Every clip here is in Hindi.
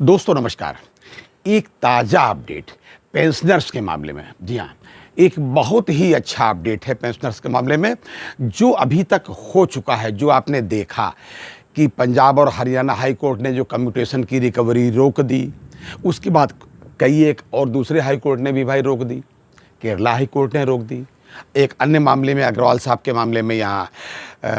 दोस्तों नमस्कार। एक ताज़ा अपडेट पेंशनर्स के मामले में। जी हाँ, एक बहुत ही अच्छा अपडेट है पेंशनर्स के मामले में जो अभी तक हो चुका है। जो आपने देखा कि पंजाब और हरियाणा हाई कोर्ट ने जो कम्यूटेशन की रिकवरी रोक दी, उसके बाद कई एक और दूसरे हाई कोर्ट ने भी भाई रोक दी। केरला हाई कोर्ट ने रोक दी। एक अन्य मामले में अग्रवाल साहब के मामले में यहाँ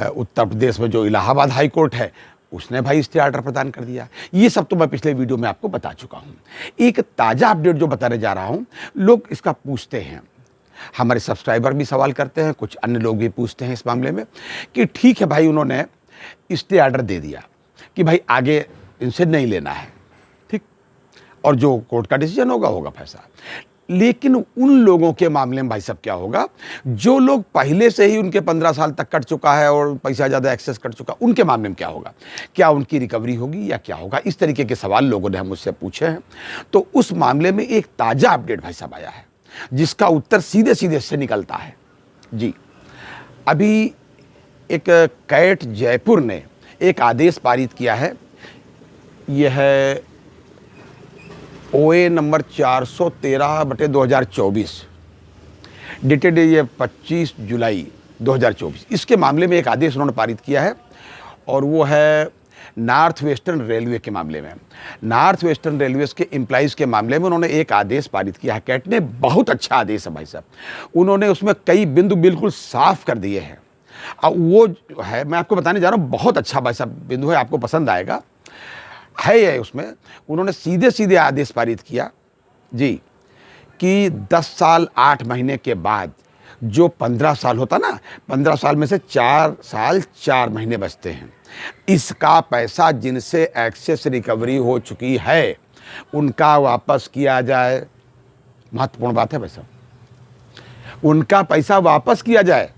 उत्तर प्रदेश में जो इलाहाबाद हाई कोर्ट है उसने भाई स्टे ऑर्डर प्रदान कर दिया। ये सब तो मैं पिछले वीडियो में आपको बता चुका हूँ। एक ताज़ा अपडेट जो बताने जा रहा हूँ, लोग इसका पूछते हैं, हमारे सब्सक्राइबर भी सवाल करते हैं, कुछ अन्य लोग भी पूछते हैं इस मामले में कि ठीक है भाई, उन्होंने स्टे ऑर्डर दे दिया कि भाई आगे इनसे नहीं लेना है, ठीक, और जो कोर्ट का डिसीजन होगा होगा फैसला। लेकिन उन लोगों के मामले में भाई साहब क्या होगा जो लोग पहले से ही उनके 15 साल तक कट चुका है और पैसा ज़्यादा एक्सेस कट चुका, उनके मामले में क्या होगा? क्या उनकी रिकवरी होगी या क्या होगा? इस तरीके के सवाल लोगों ने मुझसे पूछे हैं। तो उस मामले में एक ताज़ा अपडेट भाई साहब आया है जिसका उत्तर सीधे सीधे से निकलता है। जी, अभी एक कैट जयपुर ने एक आदेश पारित किया है। यह है OA नंबर 413/2024, डेटेड ये 25 जुलाई 2024। इसके मामले में एक आदेश उन्होंने पारित किया है और वो है नॉर्थ वेस्टर्न रेलवे के मामले में। नॉर्थ वेस्टर्न रेलवे के एम्प्लॉइज़ के मामले में उन्होंने एक आदेश पारित किया है। कैट ने बहुत अच्छा आदेश है भाई साहब। उन्होंने उसमें कई बिंदु बिल्कुल साफ कर दिए हैं। अब वो है, मैं आपको बताने जा रहा हूँ, बहुत अच्छा भाई साहब बिंदु है, आपको पसंद आएगा। है उसमें उन्होंने सीधे सीधे आदेश पारित किया जी कि 10 साल 8 महीने के बाद जो 15 साल होता ना, 15 साल में से 4 साल 4 महीने बचते हैं, इसका पैसा जिनसे एक्सेस रिकवरी हो चुकी है उनका वापस किया जाए। महत्वपूर्ण बात है भाई साहब, उनका पैसा वापस किया जाए,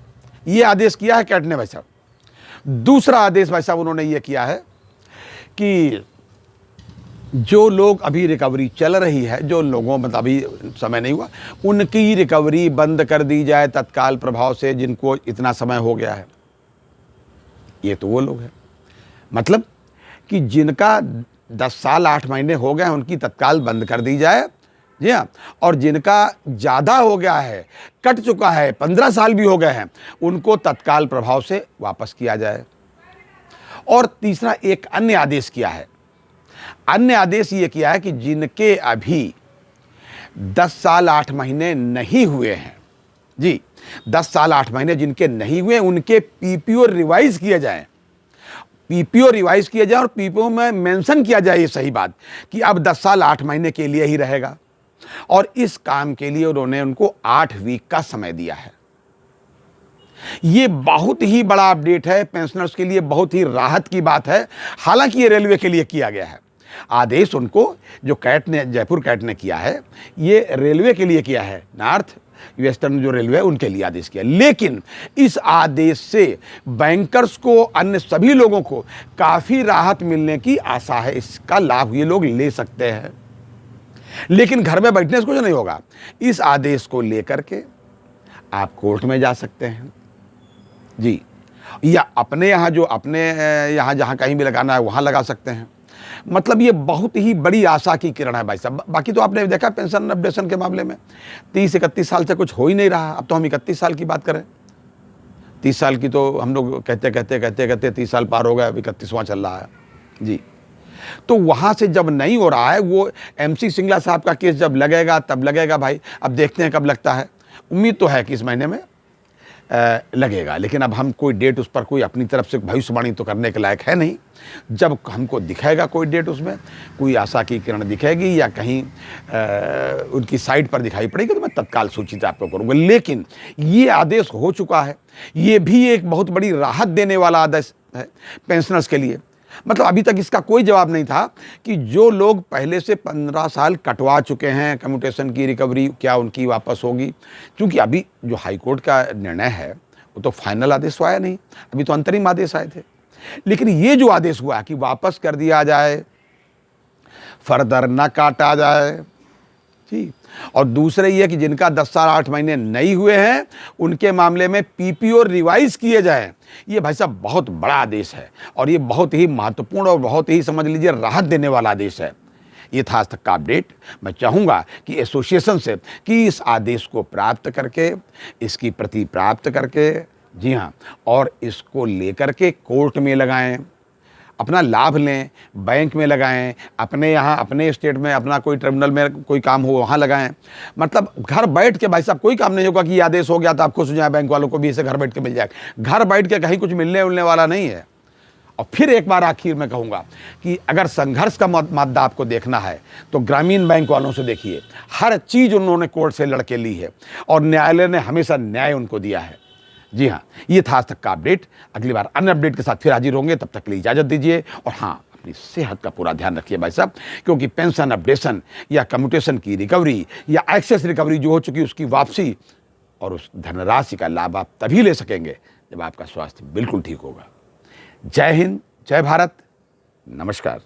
ये आदेश किया है कैट ने भाई साहब। दूसरा आदेश भाई साहब उन्होंने ये किया है कि जो लोग अभी रिकवरी चल रही है, जो लोगों मतलब अभी समय नहीं हुआ, उनकी रिकवरी बंद कर दी जाए तत्काल प्रभाव से, जिनको इतना समय हो गया है। ये तो वो लोग हैं, मतलब कि जिनका 10 साल 8 महीने हो गए हैं उनकी तत्काल बंद कर दी जाए। जी हाँ, और जिनका ज़्यादा हो गया है, कट चुका है, 15 साल भी हो गए हैं, उनको तत्काल प्रभाव से वापस किया जाए। और तीसरा एक अन्य आदेश किया है। अन्य आदेश ये किया है कि जिनके अभी 10 साल 8 महीने नहीं हुए हैं, जी 10 साल 8 महीने जिनके नहीं हुए, उनके PPO रिवाइज किए जाएं। PPO रिवाइज किया जाए और PPO में मेंशन किया जाए ये सही बात कि अब 10 साल 8 महीने के लिए ही रहेगा। और इस काम के लिए उन्होंने उनको 8 वीक का समय दिया है। ये बहुत ही बड़ा अपडेट है पेंशनर्स के लिए, बहुत ही राहत की बात है। हालांकि ये रेलवे के लिए किया गया है आदेश, उनको जो कैट ने, जयपुर कैट ने किया है, ये रेलवे के लिए किया है, नॉर्थ वेस्टर्न जो रेलवे है उनके लिए आदेश किया। लेकिन इस आदेश से बैंकर्स को, अन्य सभी लोगों को काफ़ी राहत मिलने की आशा है। इसका लाभ ये लोग ले सकते हैं, लेकिन घर में बैठने से कुछ नहीं होगा। इस आदेश को लेकर के आप कोर्ट में जा सकते हैं जी, या अपने यहाँ जो अपने यहाँ जहाँ कहीं भी लगाना है वहाँ लगा सकते हैं। मतलब ये बहुत ही बड़ी आशा की किरण है भाई साहब। बाकी तो आपने देखा पेंशन अपडेशन के मामले में 30-31 साल से कुछ हो ही नहीं रहा। अब तो हम 31 साल की बात करें, 30 साल की तो हम लोग कहते 30 साल पार हो गए, अब 31वां चल रहा है जी। तो वहाँ से जब नहीं हो रहा है, वो MC सिंगला साहब का केस जब लगेगा तब लगेगा भाई। अब देखते हैं कब लगता है। उम्मीद तो है कि इस महीने में लगेगा, लेकिन अब हम कोई डेट उस पर कोई अपनी तरफ से भविष्यवाणी तो करने के लायक है नहीं। जब हमको दिखेगा कोई डेट, उसमें कोई आशा की किरण दिखेगी या कहीं उनकी साइट पर दिखाई पड़ेगी तो मैं तत्काल सूचित आपको करूँगा। लेकिन ये आदेश हो चुका है, ये भी एक बहुत बड़ी राहत देने वाला आदेश है पेंशनर्स के लिए। मतलब अभी तक इसका कोई जवाब नहीं था कि जो लोग पहले से 15 साल कटवा चुके हैं, कम्यूटेशन की रिकवरी क्या उनकी वापस होगी? क्योंकि अभी जो हाई कोर्ट का निर्णय है वो तो फाइनल आदेश तो आया नहीं, अभी तो अंतरिम आदेश आए थे। लेकिन ये जो आदेश हुआ कि वापस कर दिया जाए, फर्दर न काटा जाए, ठीक, और दूसरे ये कि जिनका 10 साल 8 महीने नहीं हुए हैं उनके मामले में PPO रिवाइज किए जाएं, ये भाई साहब बहुत बड़ा आदेश है और ये बहुत ही महत्वपूर्ण और बहुत ही समझ लीजिए राहत देने वाला आदेश है। ये था आज तक का अपडेट। मैं चाहूँगा कि एसोसिएशन से कि इस आदेश को प्राप्त करके, इसकी प्रति प्राप्त करके, जी हाँ, और इसको लेकर के कोर्ट में लगाएं, अपना लाभ लें, बैंक में लगाएं, अपने यहाँ अपने स्टेट में अपना कोई टर्मिनल में कोई काम हो वहाँ लगाएं। मतलब घर बैठ के भाई साहब कोई काम नहीं होगा कि ये आदेश हो गया तो आप खुश हो जाए, बैंक वालों को भी इसे घर बैठ के मिल जाएगा। घर बैठ के कहीं कुछ मिलने उलने वाला नहीं है। और फिर एक बार आखिर में कहूँगा कि अगर संघर्ष का मादा आपको देखना है तो ग्रामीण बैंक वालों से देखिए, हर चीज़ उन्होंने कोर्ट से लड़के ली है और न्यायालय ने हमेशा न्याय उनको दिया है। जी हाँ, ये था आज तक का अपडेट। अगली बार अन्य अपडेट के साथ फिर हाजिर होंगे, तब तक के लिए इजाज़त दीजिए। और हाँ, अपनी सेहत का पूरा ध्यान रखिए भाई साहब, क्योंकि पेंशन अपडेशन या कम्यूटेशन की रिकवरी या एक्सेस रिकवरी जो हो चुकी उसकी वापसी और उस धनराशि का लाभ आप तभी ले सकेंगे जब आपका स्वास्थ्य बिल्कुल ठीक होगा। जय हिंद, जय भारत, नमस्कार।